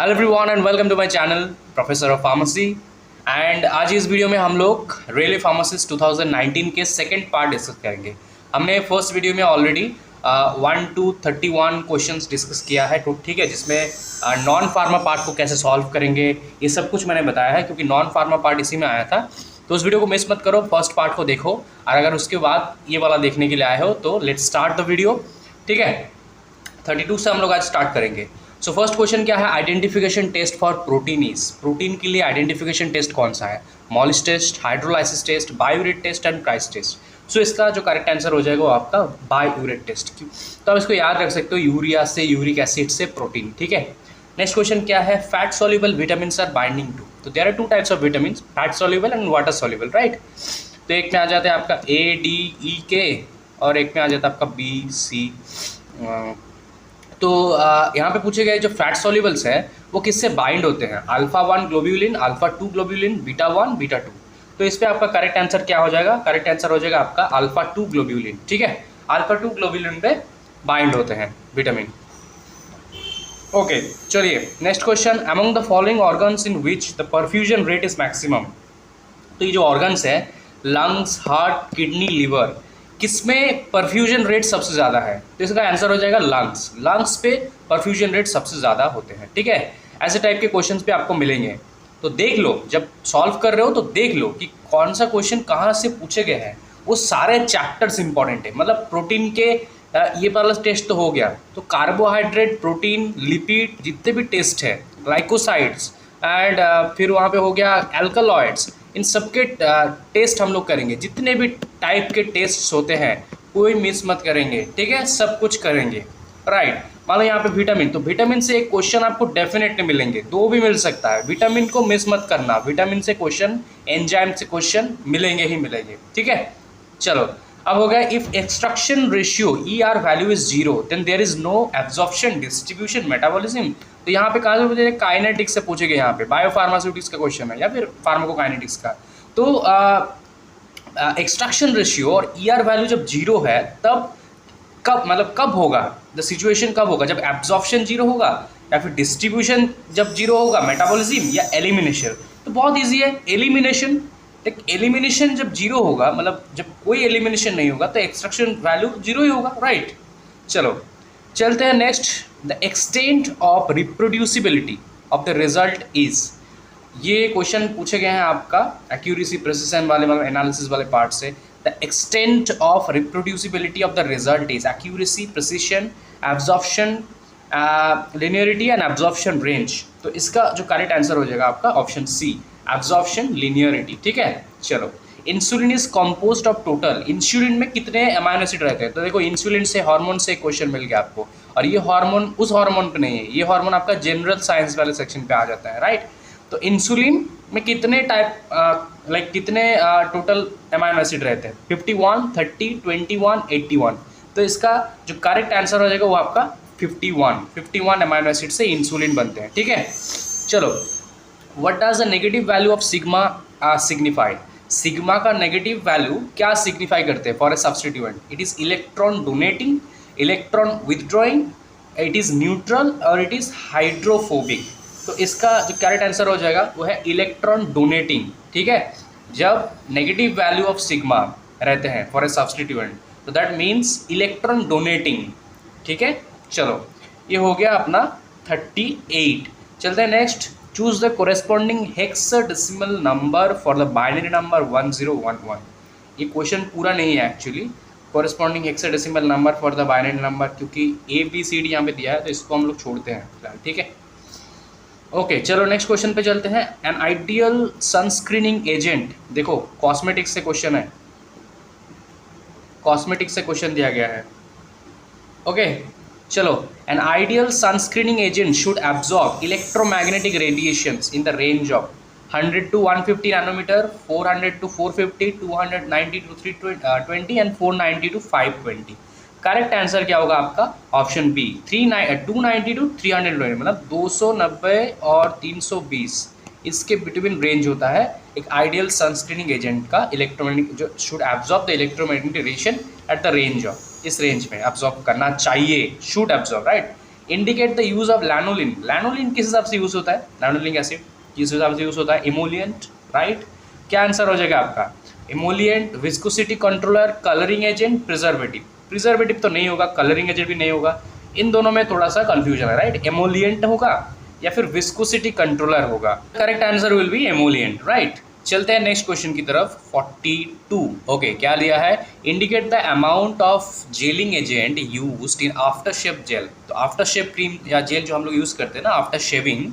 Hello everyone and welcome to my channel professor of pharmacy. And आज इस video में हम लोग रेलवे फार्मासिस्ट 2019 के सेकंड पार्ट डिस्कस करेंगे। हमने फर्स्ट वीडियो में ऑलरेडी 1 to 31 क्वेश्चंस डिस्कस किया है, तो ठीक है, जिसमें नॉन फार्मा पार्ट को कैसे सॉल्व करेंगे ये सब कुछ मैंने बताया है, क्योंकि नॉन फार्मा पार्ट इसी में आया था। तो उस वीडियो को मिस मत करो, फर्स्ट पार्ट को देखो, और अगर उसके बाद ये वाला देखने के लिए आए हो तो लेट्स स्टार्ट द वीडियो। ठीक है, 32 से हम लोग आज स्टार्ट करेंगे। सो फर्स्ट क्वेश्चन क्या है? Identification test for proteins. Protein के लिए आइडेंटिफिकेशन टेस्ट कौन सा है? Molisch test, hydrolysis test, biuret test and price test. So इसका जो करेक्ट आंसर हो जाएगा वो आपका बायोरेट टेस्ट। क्यों? तो आप इसको याद रख सकते हो, यूरिया से, यूरिक एसिड से प्रोटीन। ठीक है, नेक्स्ट क्वेश्चन क्या है? Fat soluble vitamin are binding to. तो there are two types of vitamin, fat soluble and water soluble, right. तो एक में आ जाता है आपका ADEK और एक में आ जाता है आपका BC। तो यहाँ पे पूछे गए जो फैट सॉल्युबल्स है वो किससे बाइंड होते हैं? Alpha 1 globulin, alpha 2 globulin, beta 1, beta 2। तो इस पे आपका करेक्ट आंसर क्या हो जाएगा? करेक्ट आंसर हो जाएगा आपका अल्फा 2 ग्लोब्यूलिन। ठीक है, अल्फा 2 ग्लोब्यूलिन पे बाइंड होते हैं विटामिन। ओके, चलिए next question. Among the following organs in which the perfusion rate is maximum. तो ये जो ऑर्गन्स है, लंग्स, हार्ट, किडनी, लिवर, किसमें परफ्यूजन रेट सबसे ज़्यादा है? तो इसका आंसर हो जाएगा लंग्स। लंग्स पे परफ्यूजन रेट सबसे ज़्यादा होते हैं। ठीक है, ऐसे टाइप के क्वेश्चंस पे आपको मिलेंगे, तो देख लो, जब सॉल्व कर रहे हो तो देख लो कि कौन सा क्वेश्चन कहाँ से पूछे गए हैं। वो सारे चैप्टर्स इंपॉर्टेंट है। मतलब प्रोटीन के ये वाला टेस्ट तो हो गया, तो कार्बोहाइड्रेट, प्रोटीन, लिपिड, जितने भी टेस्ट है, ग्लाइकोसाइड्स एंड फिर वहाँ पे हो गया एल्कलॉइड्स, इन सब के टेस्ट हम लोग करेंगे। जितने भी टाइप के टेस्ट होते हैं कोई मिस मत करेंगे। ठीक है, सब कुछ करेंगे, राइट। मान लो यहाँ पे विटामिन, तो विटामिन से एक क्वेश्चन आपको डेफिनेटली मिलेंगे, दो भी मिल सकता है। विटामिन को मिस मत करना, विटामिन से क्वेश्चन, एंजाइम से क्वेश्चन मिलेंगे ही मिलेंगे। ठीक है, चलो अब हो गया, if extraction ratio ER value is 0 then there is no absorption, distribution, metabolism. तो यहाँ पे कहाँ से पूछे? काइनेटिक्स से पूछे गए। यहाँ पे बायोफार्मास्यूटिक्स का क्वेश्चन है या फिर फार्माकोकाइनेटिक्स का। तो एक्सट्रैक्शन रेशियो और ER वैल्यू जब 0 है तब कब, मतलब कब होगा, द सिचुएशन कब होगा? जब एब्जॉर्प्शन 0 होगा, या फिर डिस्ट्रीब्यूशन जब 0 होगा, मेटाबॉलिज्म, या एलिमिनेशन। तो बहुत ईजी है, एलिमिनेशन। एलिमिनेशन जब 0 होगा, मतलब जब कोई एलिमिनेशन नहीं होगा, तो एक्सट्रैक्शन वैल्यू 0 ही होगा, राइट। चलो चलते हैं next. The extent of reproducibility of the result is. ये क्वेश्चन पूछे गए हैं आपका एक्यूरेसी प्रिसिशन वाले, मतलब एनालिसिस वाले पार्ट से। The extent of reproducibility of the result is accuracy, precision, absorption, linearity and absorption range. तो इसका जो करेक्ट आंसर हो जाएगा आपका ऑप्शन C, एब्जॉर्प्शन, लिनियरिटी। ठीक है, चलो। Insulin is composed of total, insulin में कितने अमाइनो एसिड रहते हैं? तो देखो, इंसुलिन से हार्मोन से क्वेश्चन मिल गया आपको, और ये हार्मोन उस हार्मोन पे नहीं है, ये हार्मोन आपका जनरल साइंस वाले सेक्शन पे आ जाता है, राइट। तो इंसुलिन में कितने टाइप, कितने टोटल अमाइनो एसिड रहते हैं? 51, 30, 21, 81। तो इसका जो करेक्ट आंसर हो जाएगा वो आपका 51 अमाइनो एसिड से इंसुलिन बनते हैं। ठीक है, चलो। What does the negative value of sigma signify? Sigma का नेगेटिव वैल्यू क्या सिग्निफाई करते हैं for a substituent? It is electron donating, electron withdrawing, it is neutral और इट इज हाइड्रोफोबिक। तो इसका जो करेक्ट आंसर हो जाएगा वो है इलेक्ट्रॉन डोनेटिंग। ठीक है, जब नेगेटिव वैल्यू ऑफ सिग्मा रहते हैं फॉर ए सब्स्टिट्यूएंट, तो दैट मीन्स इलेक्ट्रॉन डोनेटिंग। ठीक है, चलो ये हो गया अपना 38। चलते हैं next. Choose the corresponding hexadecimal number for the binary number 1011। ये क्वेश्चन पूरा नहीं है actually, corresponding hexadecimal number for the binary number, क्योंकि ABCD यहाँ पे दिया है, तो इसको हम लोग छोड़ते हैं फिलहाल। ठीक है, ओके, चलो नेक्स्ट क्वेश्चन पे चलते हैं। एन आइडियल सनस्क्रीनिंग एजेंट, देखो कॉस्मेटिक्स से क्वेश्चन है, कॉस्मेटिक्स से क्वेश्चन दिया गया है। ओके, चलो। An ideal sunscreening agent should absorb electromagnetic radiations in the range of 100 to 150 nanometer, 400 to 450, 290 to 320 and 490 to 520। Correct answer क्या होगा आपका? ऑप्शन B, 290 to 320, मतलब 290 और 320 इसके बिटवीन रेंज होता है एक आइडियल सनस्क्रीनिंग एजेंट का। इलेक्ट्रोमैग्नेटिक जो should absorb the electromagnetic radiation at the range of, इस रेंज में एब्जॉर्ब करना चाहिए, should absorb, right. Indicate the use of lanolin. Lanolin किस हिसाब से यूज होता है, लैनोलिक एसिड किस हिसाब से यूज होता है, इमोलियंट, राइट। क्या आंसर हो जाएगा आपका, emollient, viscosity controller, colouring agent, preservative. Preservative तो नहीं होगा, कलरिंग एजेंट भी नहीं होगा, इन दोनों में थोड़ा सा कंफ्यूजन है, राइट। एमोलियंट होगा या फिर विस्कोसिटी कंट्रोलर होगा, correct answer will be emollient, right. चलते हैं नेक्स्ट क्वेश्चन की तरफ। 42 ओके, क्या लिया है, indicate the amount of gelling agent used in after shave gel. तो आफ्टर शेव क्रीम या जेल जो हम लोग यूज़ करते हैं ना आफ्टर शेविंग,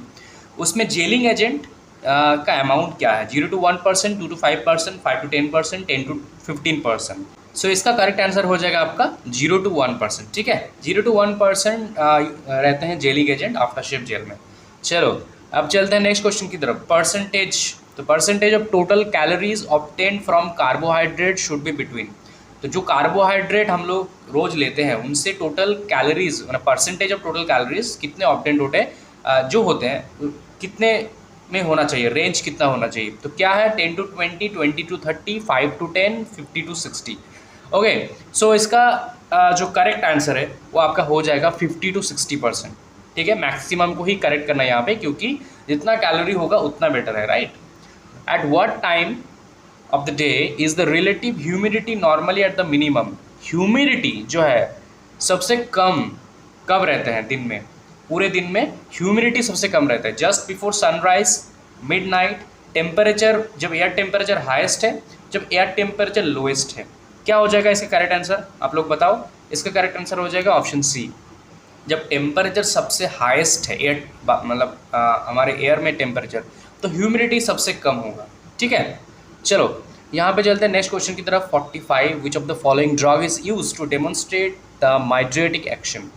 उसमें जेलिंग एजेंट का अमाउंट क्या है, 0 to 1%, 2 to 5%, 5 to 10%, 10 to 15%। सो इसका करेक्ट आंसर हो जाएगा आपका 0 to 1%, ठीक है। 0 to 1% रहते हैं gelling agent after shave gel में। चलो अब चलते हैं नेक्स्ट क्वेश्चन की तरफ। परसेंटेज, तो percentage of total calories obtained from carbohydrate should be between. तो जो कार्बोहाइड्रेट हम लोग रोज लेते हैं उनसे टोटल कैलोरीज मतलब परसेंटेज ऑफ टोटल कैलोरीज कितने ऑब्टेन्ड जो होते हैं कितने में होना चाहिए, रेंज कितना होना चाहिए। तो क्या है, 10 to 20, 20 to 30, 5 to 10, 50 to 60। Okay, सो इसका जो करेक्ट आंसर है वो आपका हो जाएगा 50 to 60%, ठीक है। मैक्सिमम को ही करेक्ट करना है यहाँ पे, क्योंकि जितना कैलोरी होगा उतना बेटर है, right. At what time of the day is the relative humidity normally at the minimum. Humidity जो है सबसे कम कब रहते हैं दिन में, पूरे दिन में ह्यूमिडिटी सबसे कम रहता है just before sunrise, midnight, temperature जब एयर टेम्परेचर हाईएस्ट है, जब एयर टेम्परेचर लोएस्ट है। क्या हो जाएगा इसका करेक्ट आंसर, आप लोग बताओ। इसका करेक्ट आंसर हो जाएगा ऑप्शन सी, जब टेम्परेचर सबसे हाईएस्ट है एयर मतलब हमारे एयर में टेम्परेचर, तो ह्यूमिडिटी सबसे कम होगा, ठीक है। चलो यहाँ पे चलते हैं नेक्स्ट क्वेश्चन की तरफ। 45 which of the following drug is use to demonstrate the mydriatic action.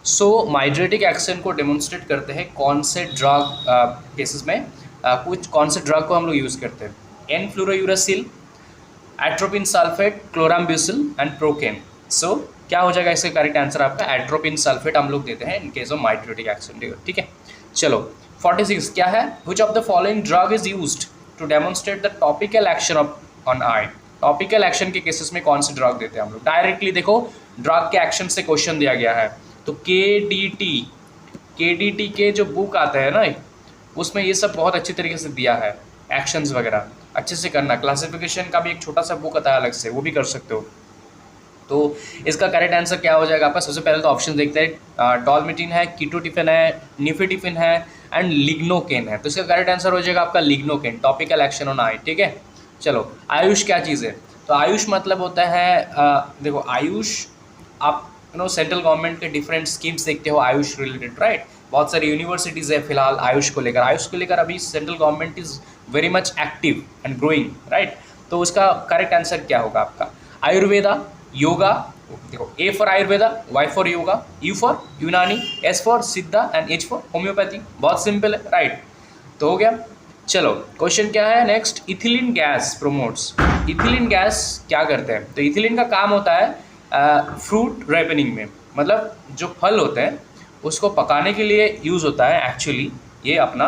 So mydriatic action को डेमोन्स्ट्रेट करते हैं कौन से ड्रग केसेस में, कुछ कौन से ड्रग को हम लोग यूज़ करते हैं, an fluorouracil, atropine sulphate, chlorambucil and procaine. So क्या हो जाएगा इसका करेक्ट आंसर आपका, एट्रोपिन सल्फेट हम लोग देते हैं in case of mydriatic action, ठीक है। चलो 46 क्या है, which of the following drug is used to demonstrate the topical action of on eye. Topical action के केसेस में कौन से ड्रग देते हैं हम लोग, डायरेक्टली देखो ड्रग के एक्शन से क्वेश्चन दिया गया है। तो केडीटी के जो बुक आता है ना उसमें ये सब बहुत अच्छी तरीके से दिया है, एक्शंस वगैरह अच्छे से करना। क्लासिफिकेशन का भी एक छोटा सा बुक आता है अलग से, वो भी कर सकते हो। तो इसका करेक्ट आंसर क्या हो जाएगा आपका, सबसे पहले तो ऑप्शन देखते हैं, डॉल्मेटिन है, कीटोटिफिन है, निफेटिफिन है एंड लिग्नोकेन है। तो इसका करेक्ट आंसर हो जाएगा आपका lignocaine, topical action on I, ठीक है। चलो आयुष क्या चीज़ है, तो आयुष मतलब होता है देखो आयुष आप सेंट्रल गवर्नमेंट के डिफरेंट स्कीम्स देखते हो आयुष रिलेटेड, राइट। बहुत सारी यूनिवर्सिटीज़ है फिलहाल आयुष को लेकर अभी central government is very much active and growing, right. तो उसका करेक्ट आंसर क्या होगा आपका, आयुर्वेदा, योगा, देखो A for Ayurveda, Y for yoga, U for Unani, S for Siddha and H for homeopathy. बहुत सिंपल है, राइट। तो हो गया। चलो क्वेश्चन क्या है next, ethylene gas promotes. Ethylene gas क्या करते हैं, तो इथिलीन का काम होता है फ्रूट राइपनिंग में, मतलब जो फल होते हैं उसको पकाने के लिए यूज़ होता है एक्चुअली ये अपना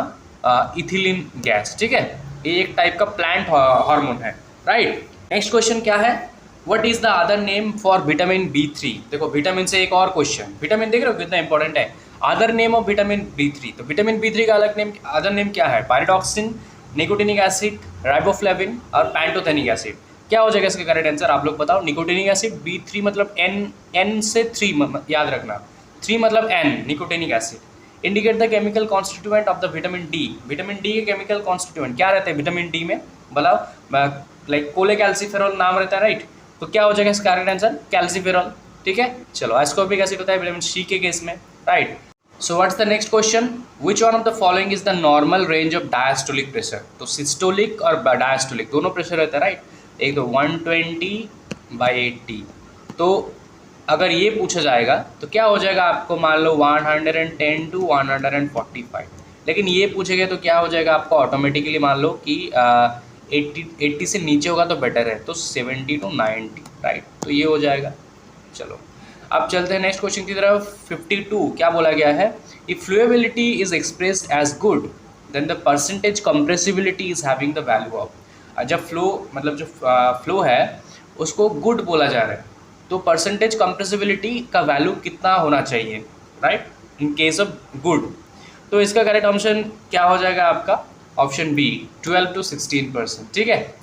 इथिलीन गैस, ठीक है। ये एक टाइप का प्लांट हार्मोन है, राइट। नेक्स्ट क्वेश्चन क्या है, what is the other name for vitamin B3। देखो विटामिन से एक और क्वेश्चन, विटामिन देख रहे हो कितना इंपॉर्टेंट है, other name of vitamin B3। तो विटामिन B3 का अलग नेम, अदर नेम क्या है, पायरिडॉक्सिन, निकोटिनिक एसिड, राइबोफ्लेविन और पैंटोथेनिक एसिड। क्या हो जाएगा इसका करेक्ट आंसर, आप लोग बताओ। निकोटिनिक एसिड, B3 मतलब N से 3 याद रखना, 3 मतलब N, nicotinic acid. Indicate the chemical constituent of the vitamin D। Vitamin D के केमिकल कॉन्स्टिट्यूएंट क्या रहते हैं विटामिन D में, बताओ। लाइक कोलेकैल्सिफेरॉल नाम रहता है, राइट। तो क्या हो जाएगा इसका करेक्ट आंसर, कैल्सिफेरॉल, ठीक है। चलो एस्कॉर्बिक एसिड होता है विटामिन C के केस में, right. So what's the next question, which one of the following is the normal range of diastolic pressure. तो सिस्टोलिक और डायस्टोलिक दोनों प्रेशर रहता है, राइट। एक तो 120/80। तो अगर ये पूछा जाएगा तो क्या हो जाएगा आपको, मान लो 110 to 145। लेकिन ये पूछेगा तो क्या हो जाएगा आपको ऑटोमेटिकली, मान लो कि 80 से नीचे होगा तो बेटर है, तो 70 to 90, राइट। तो ये हो जाएगा। चलो अब चलते हैं नेक्स्ट क्वेश्चन की तरफ। 52 क्या बोला गया है, if flowability is expressed as good then the percentage compressibility is having the value of. जब फ्लो मतलब जो फ्लो है उसको गुड बोला जा रहा है, तो परसेंटेज कंप्रेसिबिलिटी का वैल्यू कितना होना चाहिए, right. In case of good. तो इसका करेक्ट ऑप्शन क्या हो जाएगा आपका? Option B 12 to 16%। ठीक है।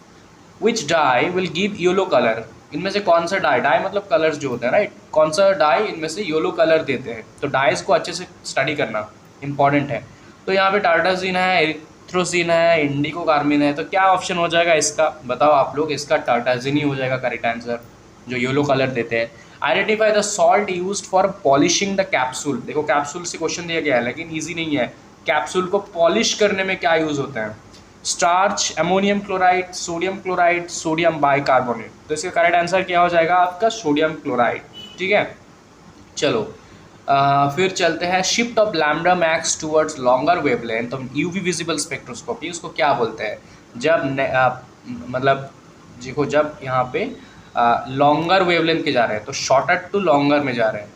Which dye will give yellow colour? इनमें से कौन सा डाई, डाई मतलब कलर्स जो होते हैं, राइट, कौन सा डाई इनमें से येलो कलर देते हैं? तो डाइज को अच्छे से स्टडी करना इंपॉर्टेंट है। तो यहाँ पे टार्टाजीन है, एरिथ्रोसिन है, इंडिको कार्मिन है, तो क्या ऑप्शन हो जाएगा इसका? बताओ आप लोग। इसका टार्टाजीन ही हो जाएगा करेक्ट आंसर, जो येलो कलर देते हैं। Identify the salt used for polishing the capsule. देखो कैप्सूल से क्वेश्चन दिया गया है लेकिन ईजी नहीं है। कैप्सूल को पॉलिश करने में क्या यूज होता है? Starch, ammonium chloride, sodium chloride, sodium bicarbonate. तो इसका करेक्ट आंसर क्या हो जाएगा आपका? Sodium chloride. ठीक है। चलो फिर चलते हैं। Shift of lambda max towards longer wavelength of UV visible spectroscopy, उसको क्या बोलते हैं? जब मतलब देखो जब यहाँ पे लॉन्गर वेवलेंथ के जा रहे हैं तो शॉर्टर टू लॉन्गर में जा रहे हैं,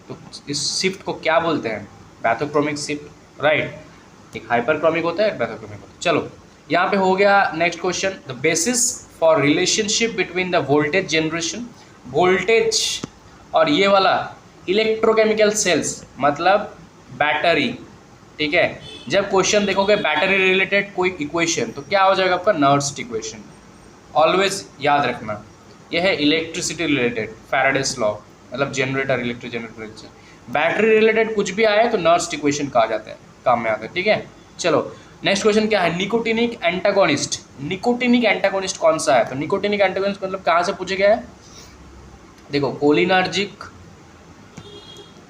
तो इस शिफ्ट को क्या बोलते हैं? Bathochromic shift, right. एक हाइपरक्रोमिक होता है, एक बैथोक्रोमिक होता है। चलो यहाँ पे हो गया। Next question, the basis for relationship between the voltage generation, voltage और ये वाला इलेक्ट्रोकेमिकल सेल्स मतलब बैटरी। ठीक है। जब क्वेश्चन देखोगे बैटरी रिलेटेड कोई इक्वेशन तो क्या हो जाएगा आपका? Nernst equation. ऑलवेज याद रखना, यह है इलेक्ट्रिसिटी रिलेटेड फैराडेस लॉ, मतलब generator, electric generator. Battery related कुछ भी आए तो नर्स्ट इक्वेशन कहा जाता है, काम में आता है। ठीक है। चलो नेक्स्ट क्वेश्चन क्या है? Nicotinic antagonist. निकोटिनिक एंटागोनिस्ट कौन सा है? तो निकोटिनिक एंटागोनिस्ट मतलब कहाँ से पूछे गया है? देखो cholinergic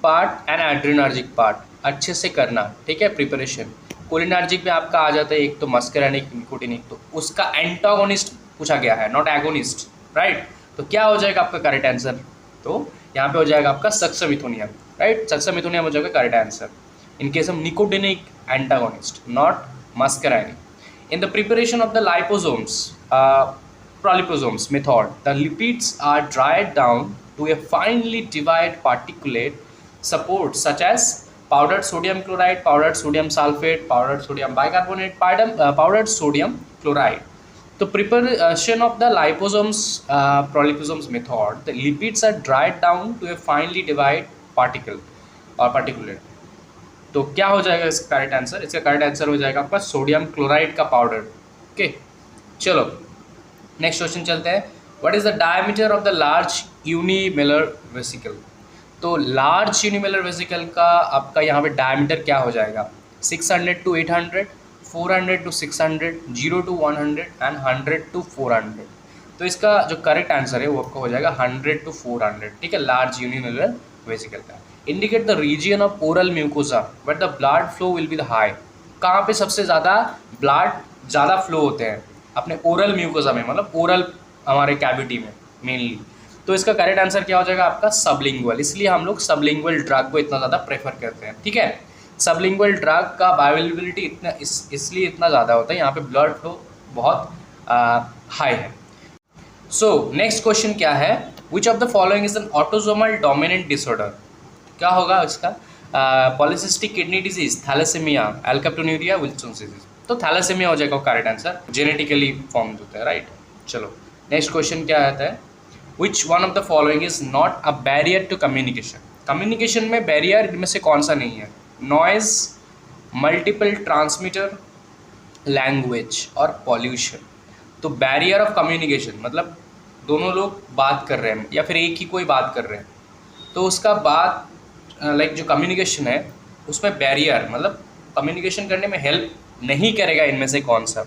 part and adrenergic part अच्छे से करना। ठीक है। प्रिपरेशन कोलिनर्जिक में आपका आ जाता है एक तो मस्करेनिक, निकोटिनिक, तो उसका एंटागोनिस्ट पूछा गया है, नॉट एगोनिस्ट, राइट। तो क्या हो जाएगा आपका करेक्ट आंसर? तो यहाँ पे हो जाएगा आपका सक्समिथोनियम, राइट। सक्समिथोनियम हो जाएगा correct answer in case of nicotinic antagonist, not muscarinic. In the preparation of the liposomes proliposomes method, the lipids are dried down to a finely divided particulate support such as powdered sodium chloride, powdered sodium sulfate, powdered sodium bicarbonate, powdered sodium chloride. So preparation of the liposomes proliposomes method, the lipids are dried down to a finely divided particle or particulate. तो क्या हो जाएगा इसका correct answer? इसका correct answer हो जाएगा आपका sodium chloride का पाउडर। ओके। चलो नेक्स्ट क्वेश्चन चलते हैं। What is the diameter of the large unilamellar vesicle? तो लार्ज यूनिमेलर वेसिकल का आपका यहाँ पे डायमीटर क्या हो जाएगा? 600 to 800, 400 to 600, 0 to 100 and 100 to 400। तो इसका जो करेक्ट आंसर है वो आपका हो जाएगा 100 to 400। ठीक है। लार्ज यूनिमेलर वेसिकल का। Indicate the region of oral mucosa but the blood flow will be the high. कहाँ पे सबसे ज़्यादा ब्लड ज़्यादा फ्लो होते हैं? अपने ओरल म्यूकोसा में, मतलब ओरल हमारे कैविटी में मेनली। तो इसका करेक्ट आंसर क्या हो जाएगा आपका? सबलिंगुअल। इसलिए हम लोग सबलिंगुअल ड्रग को इतना ज़्यादा प्रेफर करते हैं। ठीक है। सबलिंगुअल ड्रग का बायोअवेलेबिलिटी इतना इसलिए इतना ज़्यादा होता है, यहाँ पे ब्लड फ्लो बहुत हाई है। सो नेक्स्ट क्वेश्चन क्या है? Which of the following is an autosomal dominant disorder? क्या होगा इसका? Polycystic kidney disease, thalassemia, alkaptonuria, Wilson's disease. तो थैलेसेमिया हो जाएगा करेक्ट आंसर, जेनेटिकली फॉर्म होता है, राइट। चलो नेक्स्ट क्वेश्चन क्या आता है? Which one of the following is not a barrier to communication? Communication में बैरियर इनमें से कौन सा नहीं है? नॉइज, मल्टीपल ट्रांसमीटर, लैंग्वेज और पॉल्यूशन। तो बैरियर ऑफ कम्युनिकेशन मतलब दोनों लोग बात कर रहे हैं या फिर एक ही कोई बात कर रहे हैं, तो उसका बात लाइक जो कम्युनिकेशन है उसमें बैरियर मतलब कम्युनिकेशन करने में हेल्प नहीं करेगा, इनमें से कौन सा?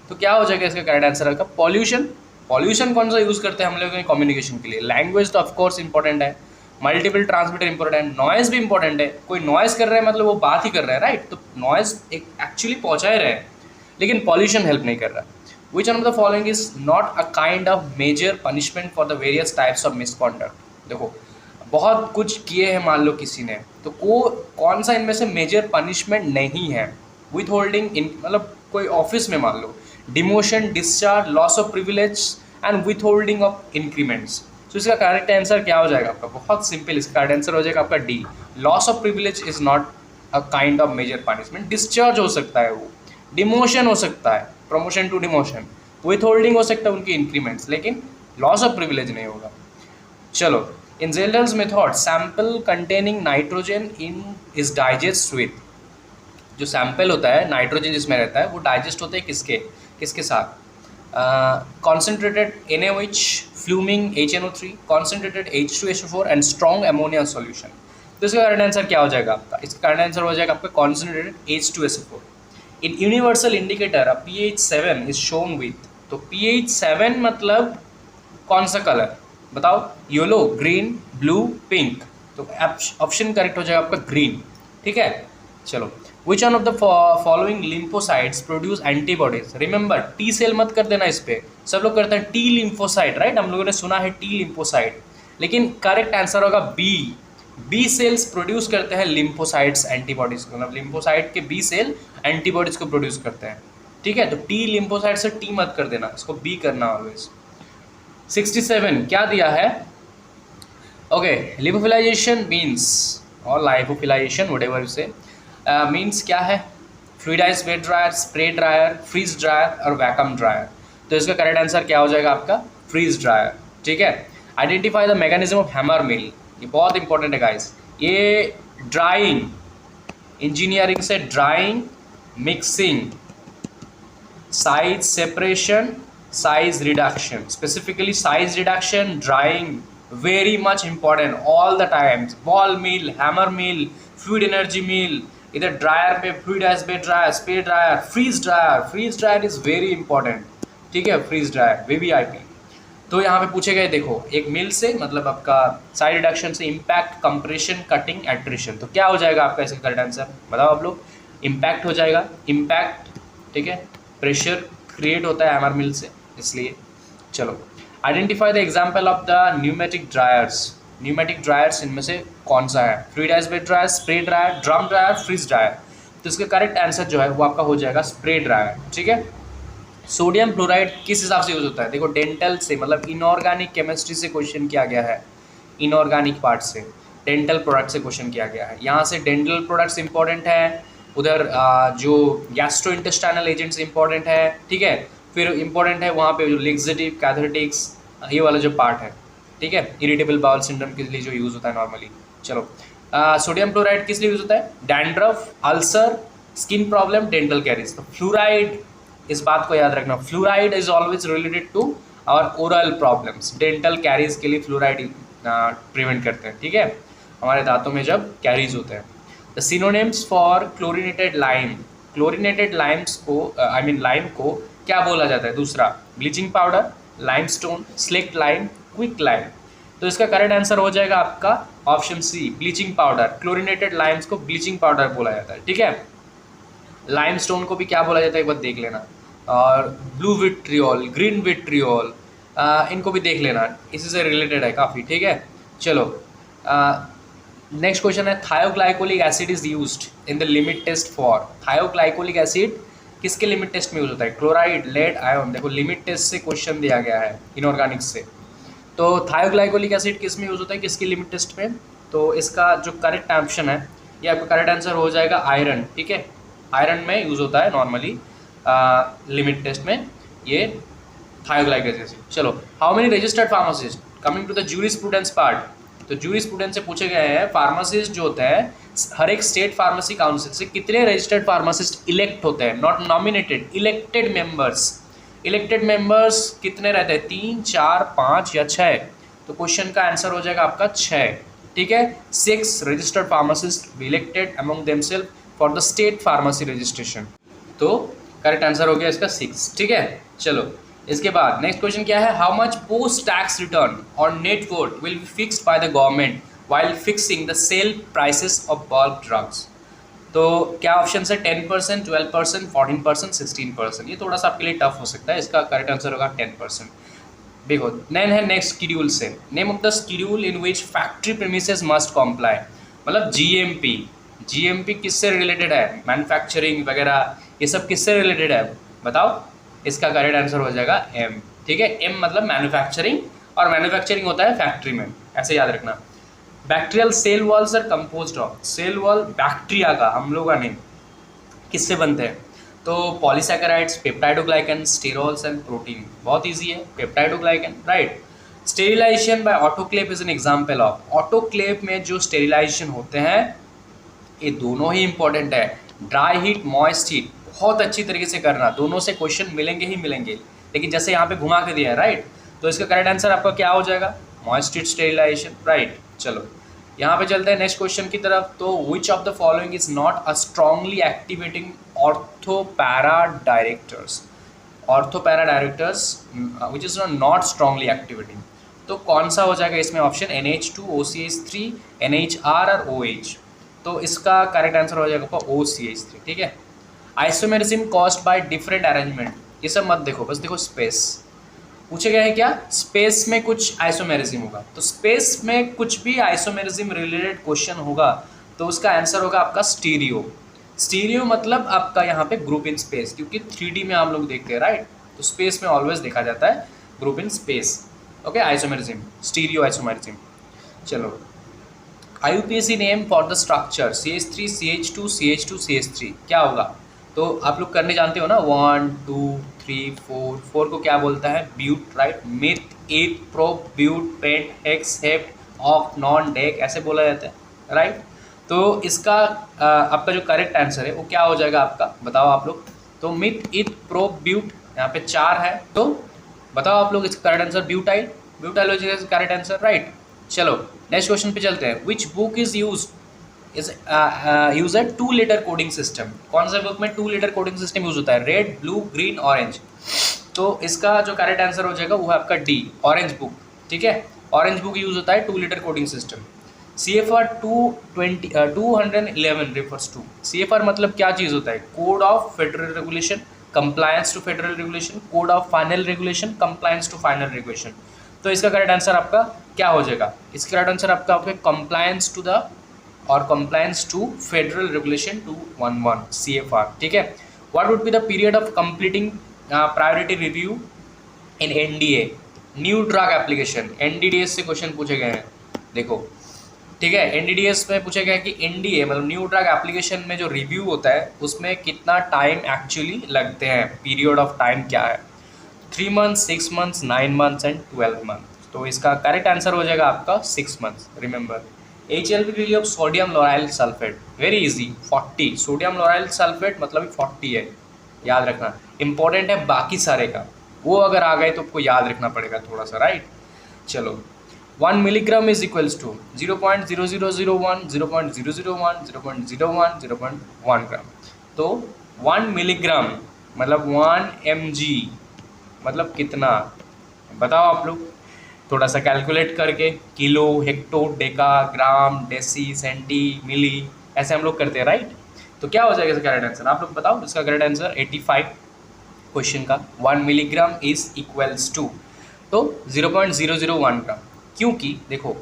तो क्या हो जाएगा इसका करेक्ट आंसर आपका? पॉल्यूशन। पॉल्यूशन कौन सा यूज़ करते हैं हम लोग कम्युनिकेशन के लिए? लैंग्वेज तो ऑफकोर्स इंपॉर्टेंट है, मल्टीपल ट्रांसमीटर इंपॉर्टेंट है, नॉइज़ भी इंपॉर्टेंट है। कोई नॉइज़ कर रहा है मतलब वो बात ही कर रहा है, राइट। तो नॉइज़ एक एक्चुअली पहुँचा ही रहे हैं, लेकिन पॉल्यूशन हेल्प नहीं कर रहा। Which one of the following is not a kind of major punishment for the various types of misconduct? देखो बहुत कुछ किए हैं मान लो किसी ने, तो कौन सा इनमें से मेजर पनिशमेंट नहीं है? विथ होल्डिंग इन मतलब कोई ऑफिस में मान लो demotion, discharge, loss of privilege and withholding of increments. तो इसका करेक्ट आंसर क्या हो जाएगा आपका? बहुत सिंपल, इसका करेक्ट आंसर हो जाएगा आपका D. Loss of privilege is not a kind of major punishment. Discharge हो सकता है, वो डिमोशन हो सकता है, promotion to demotion, withholding हो सकता है उनकी इंक्रीमेंट्स, लेकिन लॉस ऑफ प्रिविलेज नहीं होगा। चलो in Kjeldahl's method sample containing nitrogen in is digest with, जो सैंपल होता है नाइट्रोजन जिसमें रहता है वो डाइजेस्ट होते हैं किसके किसके साथ, concentrated NaOH, फ्लूमिंग HNO3, concentrated H2SO4 and strong ammonia solution. तो इसका करेक्ट आंसर क्या हो जाएगा आपका, इसका करेक्ट आंसर हो जाएगा आपका concentrated H2SO4। In universal indicator pH 7 is shown with, तो pH 7 मतलब कौन सा कलर बताओ, येलो, ग्रीन, ब्लू, पिंक, तो ऑप्शन करेक्ट हो जाएगा आपका ग्रीन। ठीक है, चलो which one of the following lymphocytes produce antibodies. Remember T cell मत कर देना इस पे, सब लोग करते हैं टी लिम्फोसाइट, राइट, हम लोगों ने सुना है टी लिम्फोसाइट, लेकिन करेक्ट आंसर होगा बी सेल्स प्रोड्यूस करते हैं लिम्फोसाइट्स एंटीबॉडीज को, मतलब लिम्फोसाइट के बी सेल एंटीबॉडीज को प्रोड्यूस करते हैं। ठीक है, तो टी लिम्फोसाइट से टी मत कर देना, इसको बी करना ऑलवेज। 67 क्या दिया है, ओके, लिपोफिलाइजेशन मीन्स और lyophilization whatever you say means क्या है, fluidized wet dryer, spray dryer, freeze dryer और वैक्यूम ड्रायर। तो इसका करेक्ट आंसर क्या हो जाएगा आपका फ्रीज ड्रायर। ठीक है, identify the mechanism of hammer mill, ये बहुत इंपॉर्टेंट है गाइस, ये ड्राइंग, इंजीनियरिंग से drying, mixing, size separation, size reduction, specifically size reduction, drying, very much important all the times, ball mill, hammer mill, fluid energy mill, इधर dryer पे fluidized bed dryer, spray dryer, freeze dryer is very important. ठीक है, freeze dryer VVIP। तो यहाँ पे पूछे गए, देखो एक मिल से मतलब आपका साइज रिडक्शन से इम्पैक्ट, कंप्रेशन, कटिंग, एट्रिशन, तो क्या हो जाएगा आपका इसका करेक्ट आंसर बताओ आप लोग, इम्पैक्ट हो जाएगा, इम्पैक्ट। ठीक है, प्रेशर क्रिएट होता है हैमर मिल से, इसलिए। चलो identify the example of the pneumatic dryers, pneumatic dryers इनमें से कौन सा है, fluidized bed dryer, spray dryer, drum dryer, freeze dryer. तो इसका करेक्ट आंसर जो है वो आपका हो जाएगा स्प्रे ड्रायर। ठीक है, सोडियम क्लोराइड किस हिसाब से यूज होता है, देखो डेंटल से, मतलब इनऑर्गेनिक केमिस्ट्री से क्वेश्चन किया गया है, इनऑर्गेनिक पार्ट से, डेंटल प्रोडक्ट से क्वेश्चन किया गया है, यहाँ से डेंटल प्रोडक्ट्स इंपॉर्टेंट है, उधर जो गैस्ट्रो इंटेस्टाइनल एजेंट्स इंपॉर्टेंट है। ठीक है, फिर इंपॉर्टेंट है वहाँ पे जो लेक्सेटिव, कैथेटिक्स, ये वाला जो पार्ट है। ठीक है, इरिटेबल बाउल सिंड्रोम के लिए जो यूज़ होता है नॉर्मली। चलो सोडियम क्लोराइड किस लिए यूज होता है, dandruff, ulcer, skin problem, dental caries. तो फ्लोराइड, इस बात को याद रखना, fluoride is always related to our oral problems, dental caries के लिए फ्लोराइड प्रिवेंट करते हैं। ठीक है, हमारे दांतों में जब कैरीज होते हैं। The synonyms for chlorinated lime, chlorinated limes को लाइम को क्या बोला जाता है, दूसरा bleaching powder, limestone, slaked lime, quick lime. तो इसका करेक्ट आंसर हो जाएगा आपका option C, bleaching powder. Chlorinated limes को ब्लीचिंग पाउडर बोला जाता है। ठीक है, लाइमस्टोन को भी क्या बोला जाता है एक बार देख लेना, और ब्लू विट्रियोल, ग्रीन विट्रियोल, इनको भी देख लेना, इसी से रिलेटेड है काफ़ी। ठीक है, चलो नेक्स्ट क्वेश्चन है, thioglycolic acid is used in the limit test for, thioglycolic acid किसके लिमिट टेस्ट में यूज होता है, क्लोराइड, लेड, आयन। देखो लिमिट टेस्ट से क्वेश्चन दिया गया है इनऑर्गेनिक से, तो थायोग्लाइकोलिक एसिड किस में यूज होता है, किसकी लिमिट टेस्ट में, तो इसका जो करेक्ट ऑप्शन है ये आपका करेक्ट आंसर हो जाएगा आयरन। ठीक है, आयरन में यूज होता है नॉर्मली लिमिट टेस्ट में ये थायोग्लाइकोलिक एसिड। चलो how many registered pharmacist, coming to the jurisprudence part, तो जूरिस्प्रूडेंस से पूछे गए हैं फार्मासिस्ट जो होता है हर एक स्टेट फार्मेसी काउंसिल से कितने रजिस्टर्ड फार्मासिस्ट इलेक्ट होते हैं, not nominated, elected members. Elected members कितने रहते हैं, 3, 4, 5 या 6। तो क्वेश्चन का आंसर हो जाएगा आपका 6। ठीक है, 6 registered pharmacist elected among themselves for the state pharmacy registration. तो करेक्ट आंसर हो गया इसका 6। ठीक है, चलो इसके बाद नेक्स्ट क्वेश्चन क्या है, how much post tax return और net worth will be fixed by the government while fixing the sale prices of bulk drugs। तो क्या ऑप्शन है, 10%, 12%, 14%, 16%। ये थोड़ा सा आपके लिए टफ हो सकता है, इसका करेक्ट आंसर होगा 10%। देखो देन है नेक्स्ट शेड्यूल से, name of the schedule in which factory premises must comply, मतलब जीएमपी किससे रिलेटेड है, मैन्युफैक्चरिंग वगैरह ये सब किससे रिलेटेड है बताओ, इसका करेक्ट आंसर हो जाएगा एम। ठीक है, एम मतलब मैन्युफैक्चरिंग, और मैन्युफैक्चरिंग होता है फैक्ट्री में, ऐसे याद रखना। Bacterial cell walls are composed of, cell wall bacteria का, हम लोग का नहीं, किससे बनते हैं, तो polysaccharides, peptidoglycan, sterols and protein. बहुत इजी है, peptidoglycan, right. Sterilization by autoclave is an example of, autoclave में जो स्टेरिलाइजेशन होते हैं ये दोनों ही इंपॉर्टेंट है, ड्राई हीट मॉइस्ट हीट बहुत अच्छी तरीके से करना, दोनों से क्वेश्चन मिलेंगे ही मिलेंगे, लेकिन जैसे यहाँ पे घुमा के दिया है राइट, तो इसका करेक्ट आंसर आपका क्या हो जाएगा, मॉइस्ट हीट स्टेरिलाइजेशन राइट। चलो यहाँ पे चलते हैं नेक्स्ट क्वेश्चन की तरफ। तो विच of the following is not a strongly activating ortho para directors, ortho para directors which is not strongly activating, तो कौन सा हो जाएगा इसमें ऑप्शन NH2 OCH3 NHR और OH, तो इसका करेक्ट आंसर हो जाएगा OCH3 ठीक है। Isomerism caused by different arrangement, ये सब मत देखो, बस देखो स्पेस पूछे गए हैं क्या, स्पेस में कुछ आइसोमेरिज्म होगा, तो स्पेस में कुछ भी आइसोमेरिज्म रिलेटेड क्वेश्चन होगा तो उसका आंसर होगा आपका स्टीरियो। स्टीरियो मतलब आपका यहाँ पे ग्रुप इन स्पेस, क्योंकि 3D में हम लोग देखते हैं राइट, तो स्पेस में ऑलवेज देखा जाता है group in space okay, isomerism stereo isomerism. चलो IUPAC name for the structure CH3 CH2 CH2 CH3 क्या होगा, तो आप लोग करने जानते हो ना 1 2 3 4, 4 को क्या बोलता है but right, meth eth prop but pent hex hept oct non dec ऐसे बोला जाता है राइट। तो इसका आपका जो करेक्ट आंसर है वो क्या हो जाएगा आपका, बताओ आप लोग, तो मिथ ईथ प्रोप ब्यूट यहाँ पे 4 है, तो बताओ आप लोग इसका करेक्ट आंसर ब्यूटाइल, ब्यूटाइल हो जाएगा करेक्ट आंसर राइट। चलो नेक्स्ट क्वेश्चन पे चलते हैं, which book is use 2 letter coding system, कौन सा बुक में 2 लेटर कोडिंग सिस्टम यूज होता है, रेड ब्लू ग्रीन ऑरेंज, तो इसका जो करेक्ट आंसर हो जाएगा वो है आपका डी ऑरेंज बुक ठीक है, ऑरेंज बुक यूज होता है 2 letter coding system. CFR 211 refers to, CFR मतलब क्या चीज़ होता है, code of federal regulation compliance to federal regulation, code of final regulation compliance to final regulation, तो इसका करेक्ट आंसर आपका क्या हो जाएगा, इसका करेक्ट आंसर आपका कंप्लायंस टू द और compliance to federal regulation 211 CFR ठीक है। What would be the period of completing priority review in NDA, new drug application, NDDS से क्वेश्चन पूछे गए हैं देखो ठीक है, NDDS में पूछा गया कि NDA मतलब न्यू ड्रग एप्लीकेशन में जो रिव्यू होता है उसमें कितना टाइम एक्चुअली लगते हैं, पीरियड ऑफ टाइम क्या है, 3 months 6 months 9 months and 12 months, तो इसका करेक्ट आंसर हो जाएगा आपका 6 months। Remember HLP value of sodium लोराइल sulphate, very easy 40, sodium लोराइल sulphate मतलब 40 है, याद रखना इंपॉर्टेंट है, बाकी सारे का वो अगर आ गए तो आपको याद रखना पड़ेगा थोड़ा सा राइट। चलो 1 मिलीग्राम इज इक्वल्स टू 0.0001 0.001 0.01 0.1 ग्राम, तो 1 मिलीग्राम मतलब 1 mg मतलब कितना, बताओ आप लोग थोड़ा सा कैलकुलेट करके, किलो हेक्टो डेका ग्राम डेसी सेंटी मिली ऐसे हम लोग करते हैं राइट, तो क्या हो जाएगा इसका करेक्ट आंसर आप लोग बताओ, इसका करेक्ट आंसर 85 क्वेश्चन का 1 मिलीग्राम इज इक्वल्स टू, तो 0.001 ग्राम, क्योंकि देखो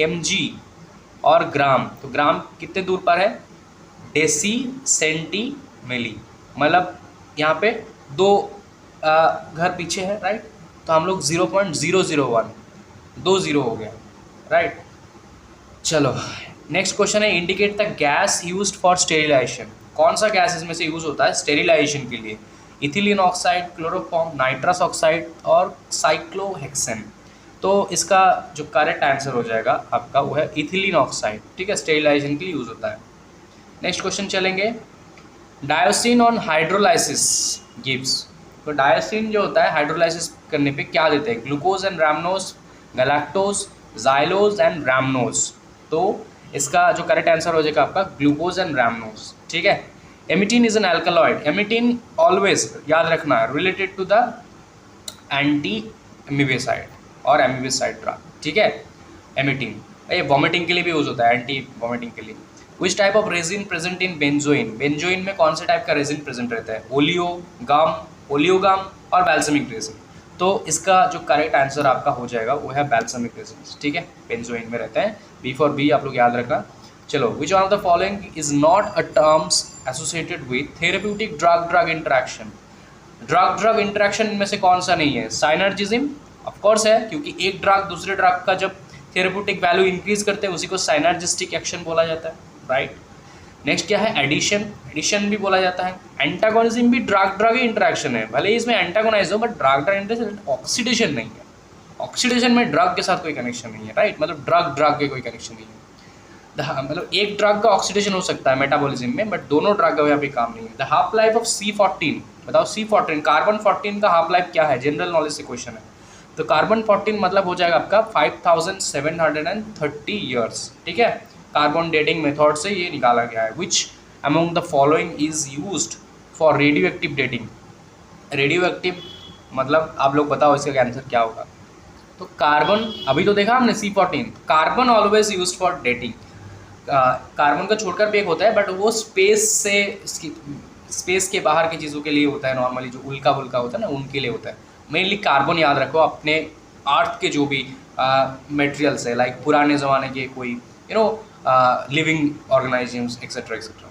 mg और ग्राम, तो ग्राम कितने दूर पर है, डेसी सेंटी मिली, मतलब यहाँ पे 2 घर पीछे है राइट, तो हम लोग 0.001 2 0 हो गया राइट। चलो नेक्स्ट क्वेश्चन है, indicate the gas used for sterilization, कौन सा गैस इसमें से यूज होता है स्टेरिलाइजेशन के लिए, ethylene oxide chloroform nitrous oxide और साइक्लोहेक्सेन, तो इसका जो करेक्ट आंसर हो जाएगा आपका वो है इथिलीन ऑक्साइड ठीक है, स्टेरिलाइजेशन के लिए यूज होता है। नेक्स्ट क्वेश्चन चलेंगे, डायोसिन ऑन हाइड्रोलाइसिस गिव्स, तो डायोसिन जो होता है हाइड्रोलाइसिस करने पे क्या देते हैं, glucose and rhamnose galactose xylose and rhamnose, तो इसका जो करेक्ट आंसर हो जाएगा आपका ग्लूकोज एंड रैमनोज ठीक है। एमिटीन इज एन एल्कलॉइड, एमिटीन ऑलवेज याद रखना है रिलेटेड टू द एंटी एमिबेसाइड और एमिबेसाइड ड्रग ठीक है, एमिटीन ये वॉमिटिंग के लिए भी यूज होता है, एंटी वॉमिटिंग के लिए। Which type of resin present in benzoin, benzoin में कौन से टाइप का रेजिन प्रेजेंट रहता है, ओलियोगाम और बैल्समिक रेजिन, तो इसका जो करेक्ट आंसर आपका हो जाएगा वो है बैल्समिक रेजिन ठीक है, बेंजोइन में रहते हैं, बी फॉर बी आप लोग याद रखना। चलो which one of the following is not a terms associated with therapeutic drug interaction, drug interaction में से कौन सा नहीं है, साइनर्जिज्म ऑफ कोर्स है, क्योंकि एक ड्रग दूसरे ड्रग का जब थेरेप्यूटिक वैल्यू इंक्रीज करते हैं उसी को साइनर्जिस्टिक एक्शन बोला जाता है राइट। नेक्स्ट क्या है, एडिशन, एडिशन भी बोला जाता है। एंटागोनिज्म भी ड्रग ही इंटरेक्शन है, भले ही इसमें एंटागोनाइज हो बट ड्रग इंटरेक्शन ऑक्सीडेशन नहीं है ऑक्सीडेशन में ड्रग के साथ कोई कनेक्शन नहीं है, राइट, मतलब ड्रग के कोई कनेक्शन नहीं है। मतलब एक ड्रग का ऑक्सीडेशन हो सकता है मेटाबॉलिज्म में, बट दोनों ड्रग का यहाँ पे काम नहीं है। The half life of C14, बताओ C14 कार्बन 14 का हाफ लाइफ क्या है, जनरल नॉलेज से क्वेश्चन है। तो कार्बन 14 मतलब हो जाएगा आपका 5730 ईयर्स, ठीक है। कार्बन डेटिंग मेथड से ये निकाला गया है। Which among the following is used for radio active dating. Radio active मतलब आप लोग बताओ इसका आंसर क्या होगा। तो कार्बन, अभी तो देखा हमने C14, carbon always used for dating. Carbon का छोड़कर भी एक होता है, बट वो स्पेस से, स्पेस के बाहर की चीज़ों के लिए होता है नॉर्मली, जो उल्का वुल्का होता है ना उनके लिए होता है। मेनली कार्बन याद रखो, अपने अर्थ के जो भी मटेरियल्स है, लाइक पुराने ज़माने के कोई लिविंग ऑर्गेनिजम्स एक्सेट्रा एक्सेट्रा।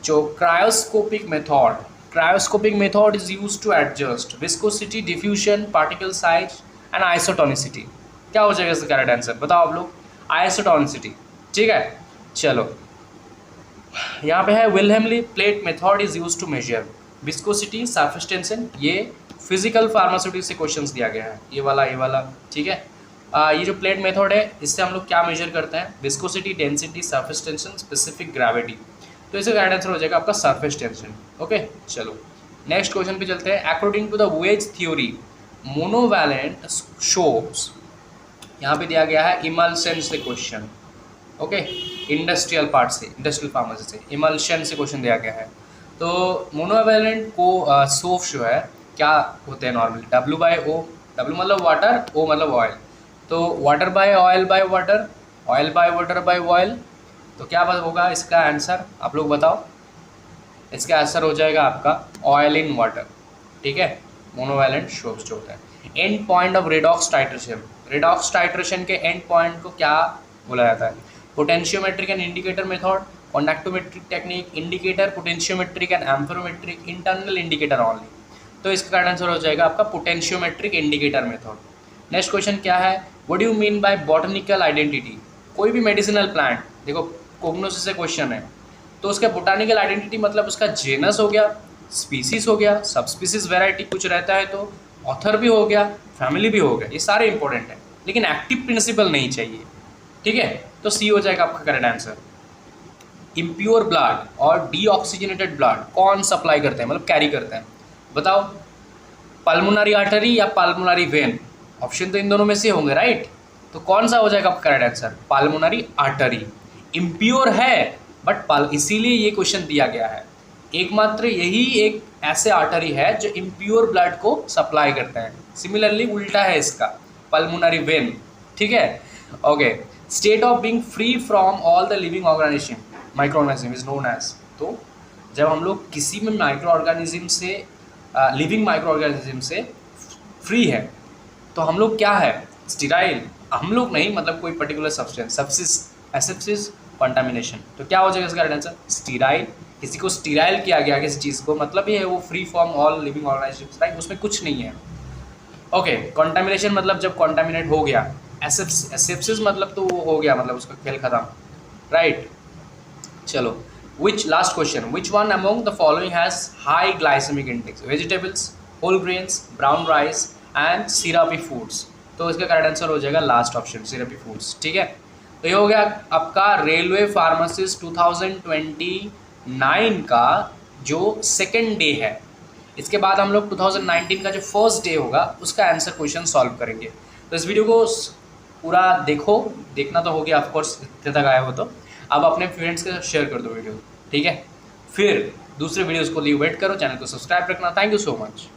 जो cryoscopic method is used to adjust viscosity, diffusion, particle size and isotonicity. क्या हो जाएगा इसका करेक्ट आंसर, बताओ आप लोग। आइसोटोनिसिटी, ठीक है। चलो यहाँ पे है Wilhelmy plate method is used to measure viscosity, surface tension. ये फिजिकल फार्मास्यूटिक्स से क्वेश्चंस दिया गया है, ये वाला, ठीक है। ये जो प्लेट मेथड है, इससे हम लोग क्या मेजर करते हैं, viscosity, density, surface tension, specific gravity. तो इसका करेक्ट आंसर हो जाएगा आपका सरफेस टेंशन। ओके, चलो नेक्स्ट क्वेश्चन पे चलते हैं। According to the wedge theory monovalent soaps, यहाँ पे दिया गया है इमल्शन से क्वेश्चन। ओके, इंडस्ट्रियल पार्ट से, इंडस्ट्रियल फार्मेसी से इमल्शन से क्वेश्चन दिया गया है। तो मोनोवैलेंट को सोप्स जो है क्या होते हैं नॉर्मली, W/O, W मतलब वाटर, O मतलब ऑयल। तो water bye oil by water, oil by water bye oil. तो क्या बात होगा इसका आंसर, आप लोग बताओ। इसका आंसर हो जाएगा आपका ऑयल इन वाटर, ठीक है। मोनोवैलेंट सोप्स जो होता है। End point of redox titration, redox titration के एंड पॉइंट को क्या बोला जाता है, potentiometric and indicator method, conductometric technique, indicator, potentiometric and amperometric, internal indicator only. तो इसका करेक्ट आंसर हो जाएगा आपका potentiometric indicator method. Next question क्या है, what do you mean by botanical identity. कोई भी मेडिसिनल प्लांट, देखो कोग्नोसिस से क्वेश्चन है, तो उसका बोटानिकल आइडेंटिटी मतलब उसका जेनस हो गया, स्पीसीज हो गया, सब स्पीसीज वेराइटी कुछ रहता है तो ऑथर भी हो गया, फैमिली भी हो गया, ये सारे इंपॉर्टेंट है, लेकिन एक्टिव प्रिंसिपल नहीं चाहिए, ठीक है। तो सी हो जाएगा आपका करेक्ट आंसर। इम्प्योर ब्लड और डीऑक्सीजनेटेड ब्लड कौन सप्लाई करते हैं, मतलब कैरी करते हैं, बताओ। पल्मोनरी आर्टरी या पल्मोनरी वेन, ऑप्शन तो इन दोनों में से होंगे, राइट। तो कौन सा हो जाएगा आपका correct answer, pulmonary artery. Impure है बट इसीलिए ये क्वेश्चन दिया गया है। एकमात्र यही एक ऐसे आर्टरी है जो इम्प्योर ब्लड को सप्लाई करता है। सिमिलरली उल्टा है इसका, पल्मोनरी वेन, ठीक है। Okay, state of being free from all the living organism, micro organism is known as. तो जब हम लोग किसी में माइक्रो ऑर्गेनिज्म से, लिविंग माइक्रो ऑर्गेनिज्म से फ्री है, तो हम लोग क्या है, स्टीराइल। हम लोग नहीं, मतलब कोई पर्टिकुलर सब्सटेंस, एसेप्सिस, कंटामिनेशन। तो क्या हो जाएगा इसका राइट आंसर, स्टीराइल। किसी को स्टीराइल किया गया किसी चीज़ को, मतलब ये है वो free from all living organisms, right, उसमें कुछ नहीं है। ओके, कंटामिनेशन मतलब जब कंटामिनेट हो गया। एसेप्सिस मतलब तो वो हो गया, मतलब उसका खेल खत्म, राइट। चलो, which last question, which one among the following has high glycemic index, vegetables, whole grains, brown rice and syrupy foods। तो इसका करेक्ट आंसर हो जाएगा लास्ट ऑप्शन, सिरपी फूड्स, ठीक है। तो ये हो गया आपका रेलवे फार्मासिस्ट 2029 का जो सेकेंड डे है। इसके बाद हम लोग 2019 का जो फर्स्ट डे होगा उसका आंसर क्वेश्चन सॉल्व करेंगे। तो इस वीडियो को पूरा देखो, देखना तो हो गया ऑफकोर्स, इतने तक आया हो तो अब अपने फ्रेंड्स के साथ शेयर कर दो वीडियो, ठीक है। फिर दूसरे वीडियोस को लिए वेट करो, चैनल को सब्सक्राइब रखना। Thank you so much.